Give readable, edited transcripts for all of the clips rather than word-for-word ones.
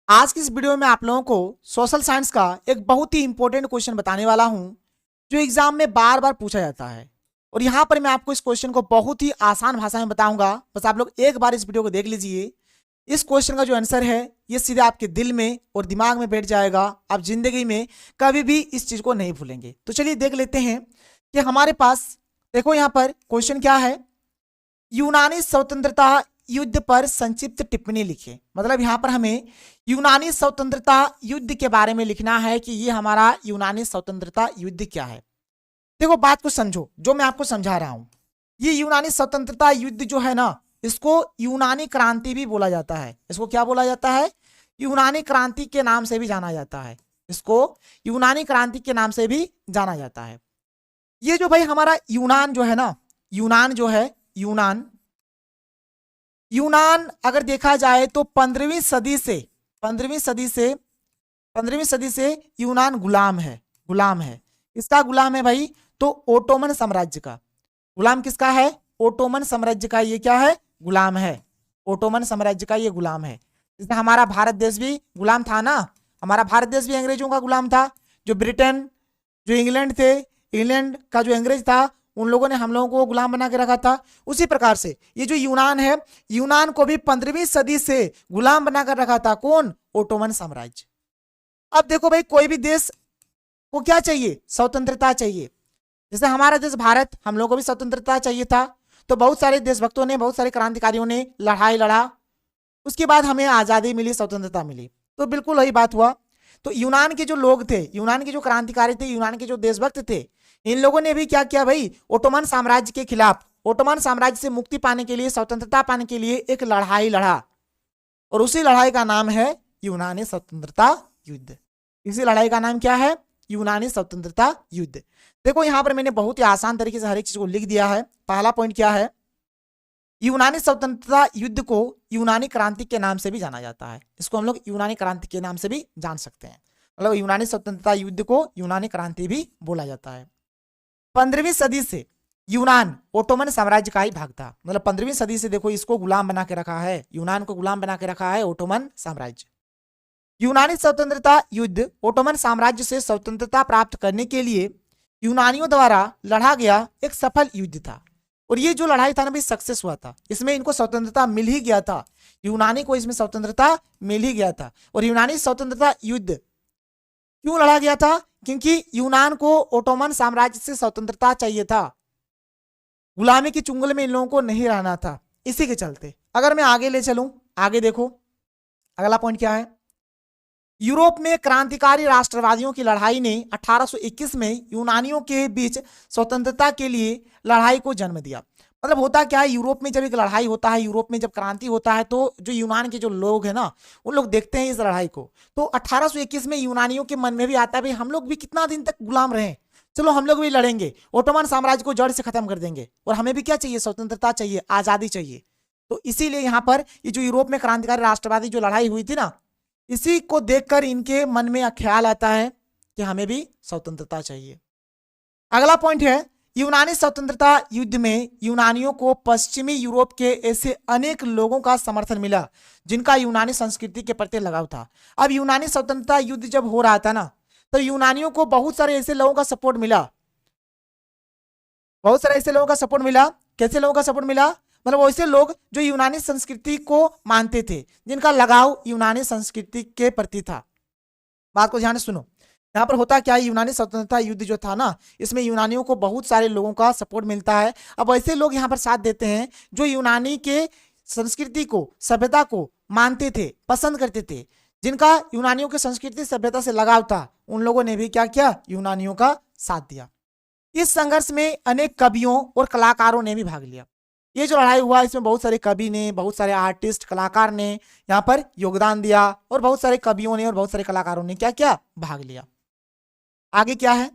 आज की इस वीडियो में आप लोगों को सोशल साइंस का एक बहुत ही इंपॉर्टेंट क्वेश्चन बताने वाला हूं जो एग्जाम में बार बार पूछा जाता है। और यहां पर मैं आपको इस क्वेश्चन को बहुत ही आसान भाषा में बताऊंगा। बस आप लोग एक बार इस वीडियो को देख लीजिए। इस क्वेश्चन का जो आंसर है ये सीधे आपके दिल में और दिमाग में बैठ जाएगा। आप जिंदगी में कभी भी इस चीज को नहीं भूलेंगे। तो चलिए देख लेते हैं कि हमारे पास, देखो यहाँ पर क्वेश्चन क्या है। यूनानी स्वतंत्रता युद्ध पर संक्षिप्त टिप्पणी लिखे। मतलब यहां पर हमें यूनानी स्वतंत्रता युद्ध के बारे में लिखना है कि ये हमारा यूनानी स्वतंत्रता युद्ध क्या है। देखो बात को समझो जो मैं आपको समझा रहा हूं। ये यूनानी स्वतंत्रता युद्ध जो है ना, इसको यूनानी क्रांति भी बोला जाता है। इसको क्या बोला जाता है? यूनानी क्रांति के नाम से भी जाना जाता है। इसको यूनानी क्रांति के नाम से भी जाना जाता है। ये जो भाई हमारा यूनान जो है ना, यूनान जो है, यूनान अगर देखा जाए तो 15वीं सदी से यूनान गुलाम है। इसका गुलाम है भाई तो ओटोमन साम्राज्य का। गुलाम किसका है? ओटोमन साम्राज्य का। ये क्या है? गुलाम है। ओटोमन साम्राज्य का ये गुलाम है। जैसे हमारा भारत देश भी गुलाम था ना, हमारा भारत देश भी अंग्रेजों का गुलाम था। जो ब्रिटेन, जो इंग्लैंड थे, इंग्लैंड का जो अंग्रेज था, उन लोगों ने हम लोगों को गुलाम बना के रखा था। उसी प्रकार से ये जो यूनान है, यूनान को भी 15वीं सदी से गुलाम बना कर रखा था। कौन? ओटोमन साम्राज्य। अब देखो भाई, कोई भी देश को क्या चाहिए? स्वतंत्रता चाहिए। जैसे हमारा देश भारत, हम लोगों को भी स्वतंत्रता चाहिए था। तो बहुत सारे देशभक्तों ने, बहुत सारे क्रांतिकारियों ने लड़ाई लड़ा, उसके बाद हमें आजादी मिली, स्वतंत्रता मिली। तो बिल्कुल वही बात हुआ। तो यूनान के जो लोग थे, यूनान के जो क्रांतिकारी थे, यूनान के जो देशभक्त थे, इन लोगों ने भी क्या किया भाई? ओटोमन साम्राज्य के खिलाफ, ओटोमन साम्राज्य से मुक्ति पाने के लिए, स्वतंत्रता पाने के लिए एक लड़ाई लड़ा। और उसी लड़ाई का नाम है यूनानी स्वतंत्रता युद्ध। इसी लड़ाई का नाम क्या है? यूनानी स्वतंत्रता युद्ध। देखो यहां पर मैंने बहुत ही आसान तरीके से हर एक चीज को लिख दिया है। पहला पॉइंट क्या है? यूनानी स्वतंत्रता युद्ध को यूनानी क्रांति के नाम से भी जाना जाता है। इसको हम लोग यूनानी क्रांति के नाम से भी जान सकते हैं। मतलब यूनानी स्वतंत्रता युद्ध को यूनानी क्रांति भी बोला जाता है। 15वीं सदी से यूनान ओटोमन साम्राज्य का ही भाग था। मतलब 15वीं सदी से देखो इसको गुलाम बना के रखा है, यूनान को गुलाम बना के रखा है ओटोमन साम्राज्य। यूनानी स्वतंत्रता युद्ध ओटोमन साम्राज्य से स्वतंत्रता प्राप्त करने के लिए यूनानियों द्वारा लड़ा गया एक सफल युद्ध था। और ये जो लड़ाई था ना भाई, सक्सेस हुआ था। इसमें इनको स्वतंत्रता मिल ही गया था, यूनानी को इसमें स्वतंत्रता मिल ही गया था। और यूनानी स्वतंत्रता युद्ध क्यों लड़ा गया था? क्योंकि यूनान को ओटोमन साम्राज्य से स्वतंत्रता चाहिए था, गुलामी की चुंगल में इन लोगों को नहीं रहना था। इसी के चलते अगर मैं आगे ले चलूं, आगे देखो अगला पॉइंट क्या है। यूरोप में क्रांतिकारी राष्ट्रवादियों की लड़ाई ने 1821 में यूनानियों के बीच स्वतंत्रता के लिए लड़ाई को जन्म दिया। मतलब होता क्या है, यूरोप में जब एक लड़ाई होता है, यूरोप में जब क्रांति होता है, तो जो यूनान के जो लोग हैं ना, उन लोग देखते हैं इस लड़ाई को। तो 1821 में यूनानियों के मन में भी आता है भाई हम लोग भी कितना दिन तक गुलाम रहे, चलो हम लोग भी लड़ेंगे, ओटोमन साम्राज्य को जड़ से खत्म कर देंगे। और हमें भी क्या चाहिए? स्वतंत्रता चाहिए, आजादी चाहिए। तो इसीलिए यहाँ पर ये जो यूरोप में क्रांतिकारी राष्ट्रवादी जो लड़ाई हुई थी ना, इसी को देखकर इनके मन में ख्याल आता है कि हमें भी स्वतंत्रता चाहिए। अगला पॉइंट है, यूनानी स्वतंत्रता युद्ध में यूनानियों को पश्चिमी यूरोप के ऐसे अनेक लोगों का समर्थन मिला जिनका यूनानी संस्कृति के प्रति लगाव था। अब यूनानी स्वतंत्रता युद्ध जब हो रहा था ना, तो यूनानियों को बहुत सारे ऐसे लोगों का सपोर्ट मिला, बहुत सारे ऐसे लोगों का सपोर्ट मिला। कैसे लोगों का सपोर्ट मिला? मतलब वैसे लोग जो यूनानी संस्कृति को मानते थे, जिनका लगाव यूनानी संस्कृति के प्रति था। बात को ध्यान से सुनो। यहाँ पर होता क्या है, यूनानी स्वतंत्रता युद्ध जो था ना, इसमें यूनानियों को बहुत सारे लोगों का सपोर्ट मिलता है। अब ऐसे लोग यहाँ पर साथ देते हैं जो यूनानी के संस्कृति को, सभ्यता को मानते थे, पसंद करते थे, जिनका यूनानियों की संस्कृति सभ्यता से लगाव था। उन लोगों ने भी क्या किया? यूनानियों का साथ दिया। इस संघर्ष में अनेक कवियों और कलाकारों ने भी भाग लिया। ये जो लड़ाई हुआ, इसमें बहुत सारे कवि ने, बहुत सारे आर्टिस्ट, कलाकार ने यहाँ पर योगदान दिया। और बहुत सारे कवियों ने और बहुत सारे कलाकारों ने क्या किया? भाग लिया। आगे क्या है?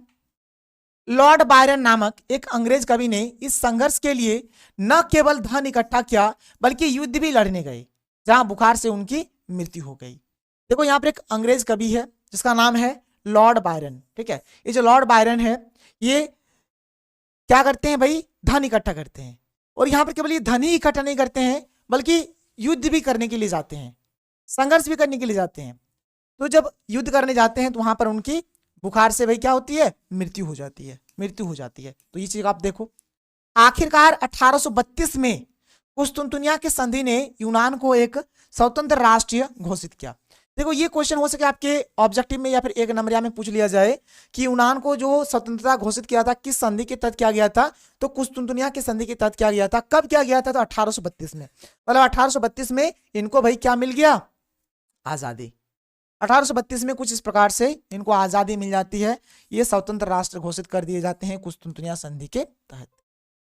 लॉर्ड बायरन नामक एक अंग्रेज कवि ने इस संघर्ष के लिए न केवल धन इकट्ठा किया, बल्कि युद्ध भी लड़ने गए, जहां बुखार से उनकी मृत्यु हो गई। देखो यहाँ पर एक अंग्रेज कवि है जिसका नाम है लॉर्ड बायरन। ठीक है, ये जो लॉर्ड बायरन है, ये क्या करते हैं भाई? धन इकट्ठा करते हैं। और यहाँ पर केवल ये धन ही इकट्ठा नहीं करते हैं, बल्कि युद्ध भी करने के लिए जाते हैं। संघर्ष भी करने के लिए जाते हैं। तो जब युद्ध करने जाते हैं तो वहां पर उनकी बुखार से भाई क्या होती है, मृत्यु हो जाती है, मृत्यु हो जाती है। तो ये चीज आप देखो। आखिरकार 1832 में कुस्तुनतुनिया की संधि ने यूनान को एक स्वतंत्र राष्ट्र घोषित किया। देखो ये क्वेश्चन हो सके आपके ऑब्जेक्टिव में या फिर एक नंबरिया में पूछ लिया जाए कि यूनान को जो स्वतंत्रता घोषित किया था किस संधि के तहत किया गया था, तो कुस्तुनतुनिया की संधि के तहत किया गया था। कब किया गया था, तो 1832 में। मतलब 1832 में इनको भाई क्या मिल गया, आजादी। 1832 में कुछ इस प्रकार से इनको आजादी मिल जाती है, ये स्वतंत्र राष्ट्र घोषित कर दिए जाते हैं कुस्तुनतुनिया संधि के तहत।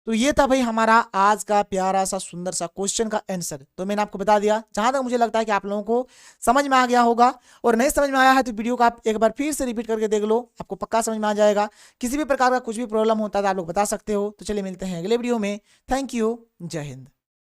तो ये था भाई हमारा आज का प्यारा सा सुंदर सा क्वेश्चन का आंसर। तो मैंने आपको बता दिया, जहां तक मुझे लगता है कि आप लोगों को समझ में आ गया होगा, और नहीं समझ में आया है तो वीडियो को आप एक बार फिर से रिपीट करके देख लो, आपको पक्का समझ में आ जाएगा। किसी भी प्रकार का कुछ भी प्रॉब्लम होता है तो आप लोग बता सकते हो। तो चलिए मिलते हैं अगले वीडियो में। थैंक यू, जय हिंद।